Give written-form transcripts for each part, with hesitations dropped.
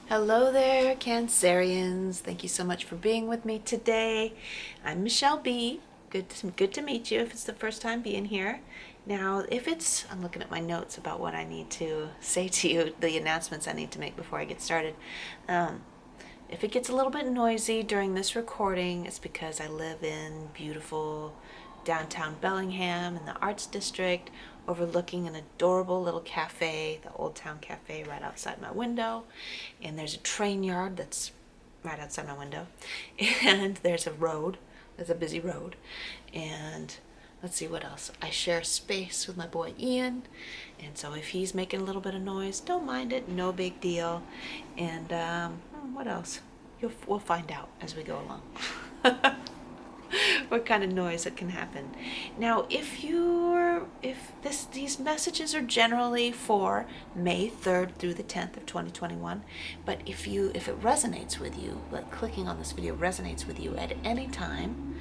Hello there, Cancerians. Thank you so much for being with me today. I'm Michelle B. Good to meet you if it's the first time being here. Now, I'm looking at my notes about what I need to say to you, the announcements I need to make before I get started. Um, if it gets a little bit noisy during this recording, it's because I live in beautiful downtown Bellingham in the Arts District, overlooking an adorable little cafe, the Old Town Cafe, right outside my window. And there's a train yard that's right outside my window. And there's a busy road. And let's see what else. I share space with my boy Ian. And so if he's making a little bit of noise, don't mind it, no big deal. And what else? We'll find out as we go along. What kind of noise that can happen. Now, these messages are generally for May 3rd through the 10th of 2021, but if it resonates with you, like clicking on this video resonates with you at any time,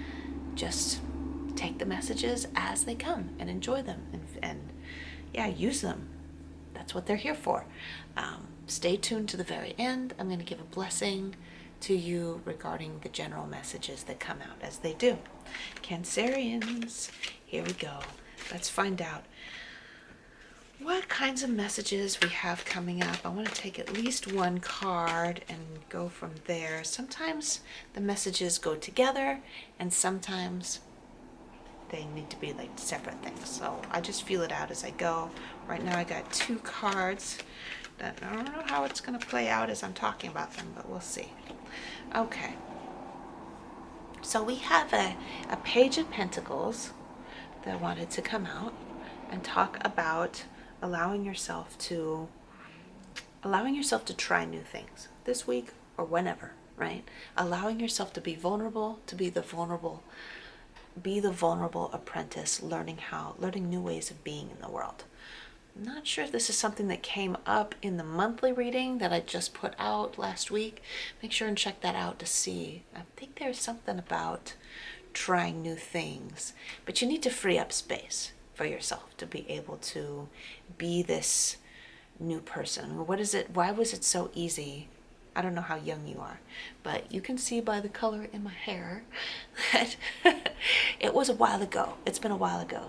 just take the messages as they come and enjoy them and yeah, use them. That's what they're here for. Stay tuned to the very end. I'm going to give a blessing to you regarding the general messages that come out as they do. Cancerians, here we go. Let's find out what kinds of messages we have coming up. I want to take at least one card and go from there. Sometimes the messages go together and sometimes they need to be like separate things. So I just feel it out as I go. Right now I got two cards that I don't know how it's going to play out as I'm talking about them, but we'll see. Okay. So we have a Page of Pentacles that wanted to come out and talk about allowing yourself to try new things this week or whenever, right? Allowing yourself to be vulnerable, be the vulnerable apprentice, learning new ways of being in the world. I'm not sure if this is something that came up in the monthly reading that I just put out last week. Make sure and check that out to see. I think there's something about trying new things, but you need to free up space for yourself to be able to be this new person. What is it? Why was it so easy? I don't know how young you are, but you can see by the color in my hair that it was a while ago. It's been a while ago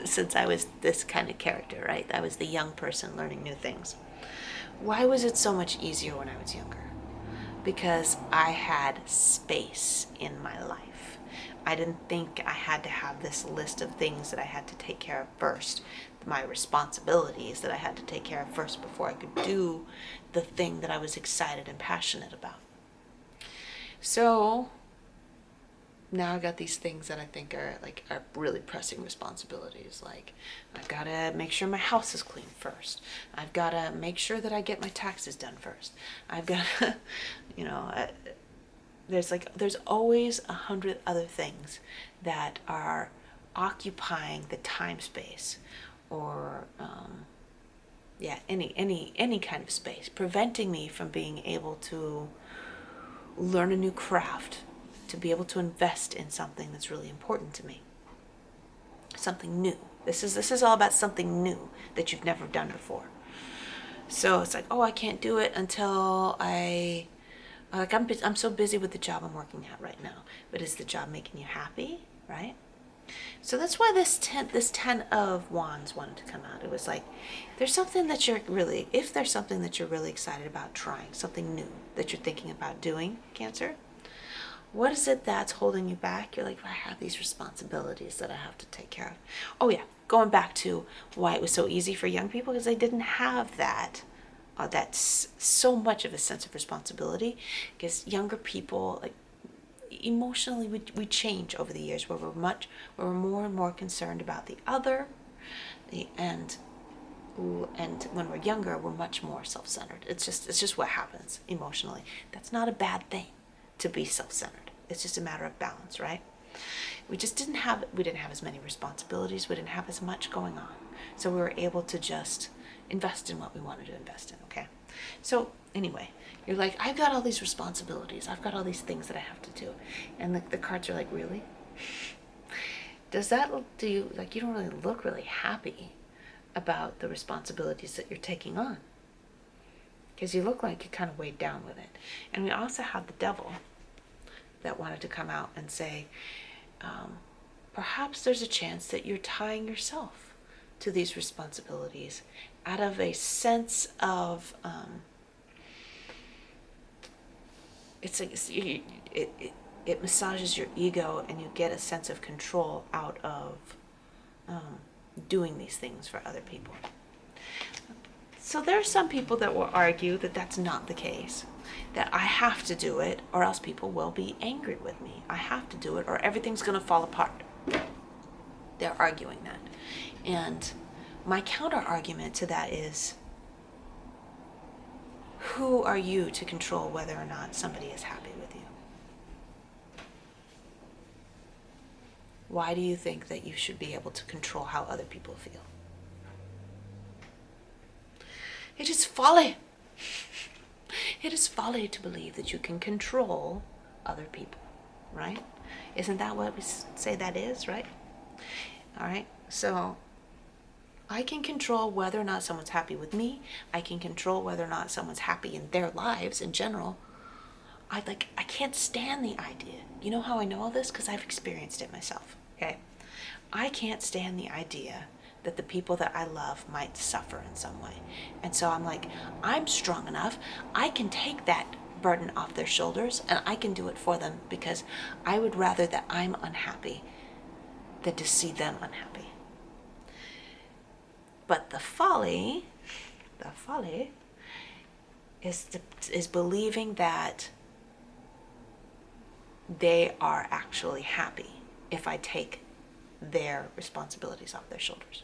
since I was this kind of character, right? I was the young person learning new things. Why was it so much easier when I was younger? Because I had space in my life. I didn't think I had to have this list of things that I had to take care of first, my responsibilities that I had to take care of first before I could do the thing that I was excited and passionate about. So now I got these things that I think are really pressing responsibilities. Like, I've got to make sure my house is clean first. I've got to make sure that I get my taxes done first. I've got to, there's always 100 other things that are occupying the time space, or any kind of space, preventing me from being able to learn a new craft, to be able to invest in something that's really important to me, something new. This is all about something new that you've never done before. So it's like, oh, I can't do it until I'm so busy with the job I'm working at right now. But is the job making you happy, right? So that's why this 10 of Wands wanted to come out. It was like, if there's something that you're really excited about trying, something new that you're thinking about doing, Cancer, what is it that's holding you back? You're like, I have these responsibilities that I have to take care of. Oh yeah, going back to why it was so easy for young people, because they didn't have that. That's so much of a sense of responsibility, because younger people, like, emotionally we change over the years, where we're more and more concerned about the other, and when we're younger we're much more self-centered. It's just what happens emotionally. That's not a bad thing to be self-centered. It's just a matter of balance, right? We didn't have as many responsibilities. We didn't have as much going on, so we were able to just invest in what we wanted to invest in. Okay, so anyway, you're like, I've got all these responsibilities, I've got all these things that I have to do, and the cards are like, really? Does that do you, like, you don't really look really happy about the responsibilities that you're taking on? because you look like you're kind of weighed down with it. And we also have the devil that wanted to come out and say, perhaps there's a chance that you're tying yourself to these responsibilities out of a sense of it massages your ego, and you get a sense of control out of doing these things for other people. So there are some people that will argue that that's not the case, that I have to do it or else people will be angry with me. I have to do it or everything's going to fall apart. They're arguing that. And my counter argument to that is, who are you to control whether or not somebody is happy with you? Why do you think that you should be able to control how other people feel? It is folly. It is folly to believe that you can control other people, right? Isn't that what we say that is, right? All right, so I can control whether or not someone's happy with me. I can control whether or not someone's happy in their lives in general. I can't stand the idea. You know how I know all this? Because I've experienced it myself, okay? I can't stand the idea that the people that I love might suffer in some way. And so I'm like, I'm strong enough. I can take that burden off their shoulders and I can do it for them, because I would rather that I'm unhappy than to see them unhappy. But the folly is believing that they are actually happy if I take their responsibilities off their shoulders.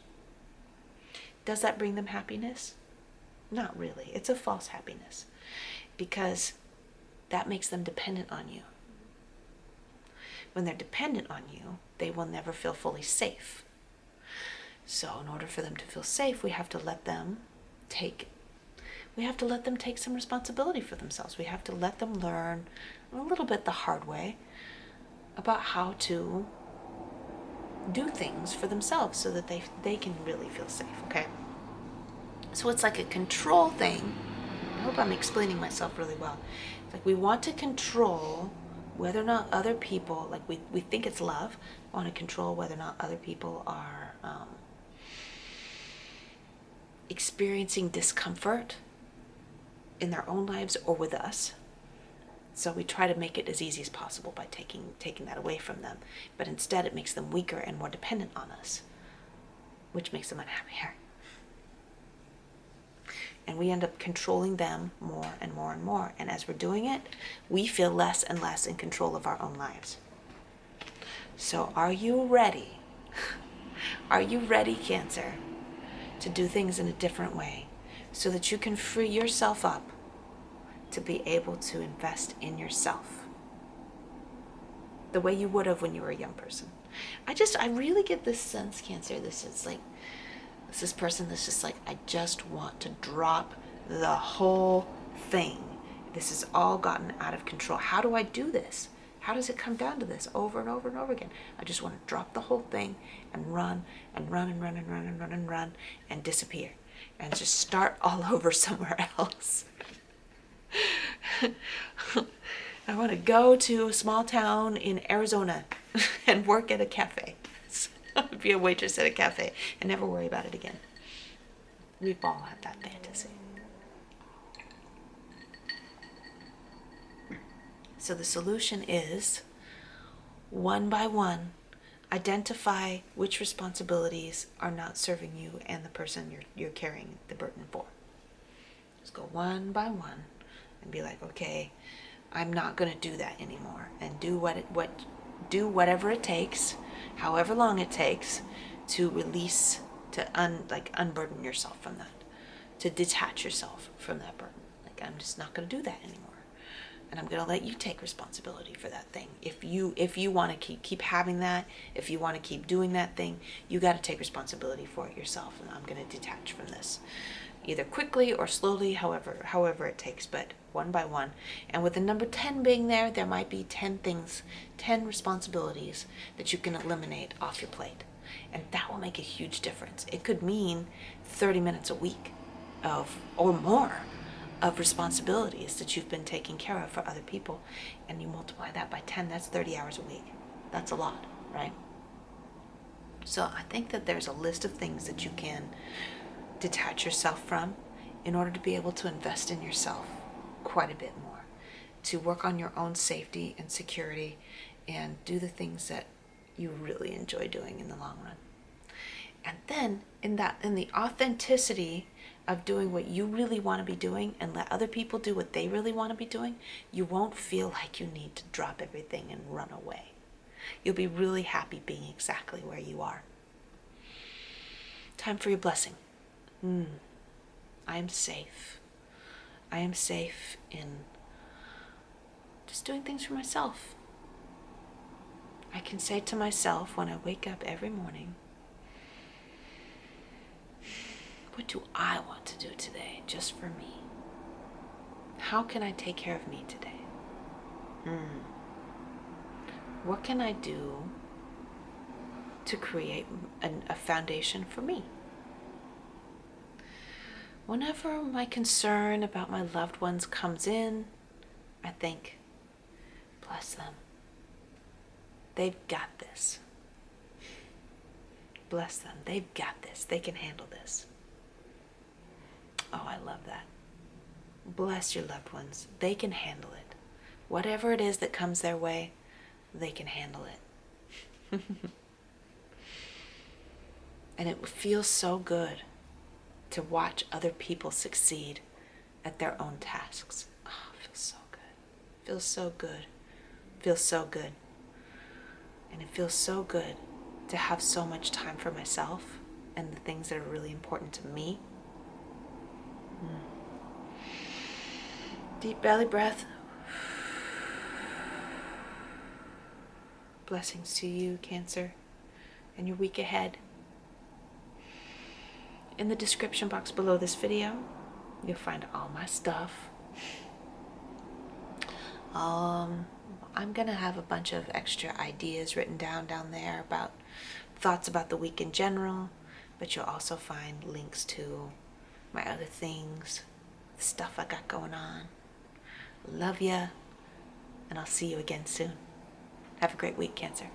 Does that bring them happiness? Not really. It's a false happiness, because that makes them dependent on you. When they're dependent on you, they will never feel fully safe. So in order for them to feel safe, we have to let them take some responsibility for themselves. We have to let them learn a little bit the hard way about how to do things for themselves so that they can really feel safe, okay? So it's like a control thing. I hope I'm explaining myself really well. It's like we want to control whether or not other people, like we think it's love, want to control whether or not other people are experiencing discomfort in their own lives or with us. So we try to make it as easy as possible by taking that away from them. But instead it makes them weaker and more dependent on us, which makes them unhappier. And we end up controlling them more and more and more. And as we're doing it, we feel less and less in control of our own lives. So are you ready? Are you ready, Cancer, to do things in a different way so that you can free yourself up to be able to invest in yourself the way you would have when you were a young person? I really get this sense, Cancer, this person that's just like, I just want to drop the whole thing. This has all gotten out of control. How do I do this? How does it come down to this over and over and over again? I just want to drop the whole thing and run and run and run and run and run and run and disappear and just start all over somewhere else. I want to go to a small town in Arizona and work at a cafe. Be a waitress at a cafe and never worry about it again. We've all had that fantasy. So the solution is, one by one, identify which responsibilities are not serving you and the person you're carrying the burden for. Just go one by one and be like, okay, I'm not going to do that anymore, and do whatever it takes, however long it takes, to release, to unburden yourself from that, to detach yourself from that burden. Like, I'm just not going to do that anymore, and I'm going to let you take responsibility for that thing. If you want to keep having that, if you want to keep doing that thing, you got to take responsibility for it yourself. And I'm going to detach from this, either quickly or slowly, however it takes, but one by one. And with the number 10 being there, there might be 10 things, 10 responsibilities that you can eliminate off your plate. And that will make a huge difference. It could mean 30 minutes a week or more of responsibilities that you've been taking care of for other people, and you multiply that by 10, that's 30 hours a week. That's a lot, right? So I think that there's a list of things that you can detach yourself from in order to be able to invest in yourself quite a bit more, to work on your own safety and security and do the things that you really enjoy doing in the long run. And then in the authenticity of doing what you really want to be doing and let other people do what they really want to be doing, you won't feel like you need to drop everything and run away. You'll be really happy being exactly where you are. Time for your blessing. I am safe. I am safe in just doing things for myself. I can say to myself when I wake up every morning, what do I want to do today just for me? How can I take care of me today? What can I do to create a foundation for me? Whenever my concern about my loved ones comes in, I think, bless them. They've got this. Bless them. They've got this. They can handle this. Oh, I love that. Bless your loved ones. They can handle it. Whatever it is that comes their way, they can handle it. And it feels so good to watch other people succeed at their own tasks. Oh, it feels so good. Feels so good. Feels so good. And it feels so good to have so much time for myself and the things that are really important to me. Deep belly breath. Blessings to you, Cancer, and your week ahead. In the description box below this video, you'll find all my stuff. I'm going to have a bunch of extra ideas written down there about thoughts about the week in general, but you'll also find links to my other things, the stuff I got going on. Love ya, and I'll see you again soon. Have a great week, Cancer.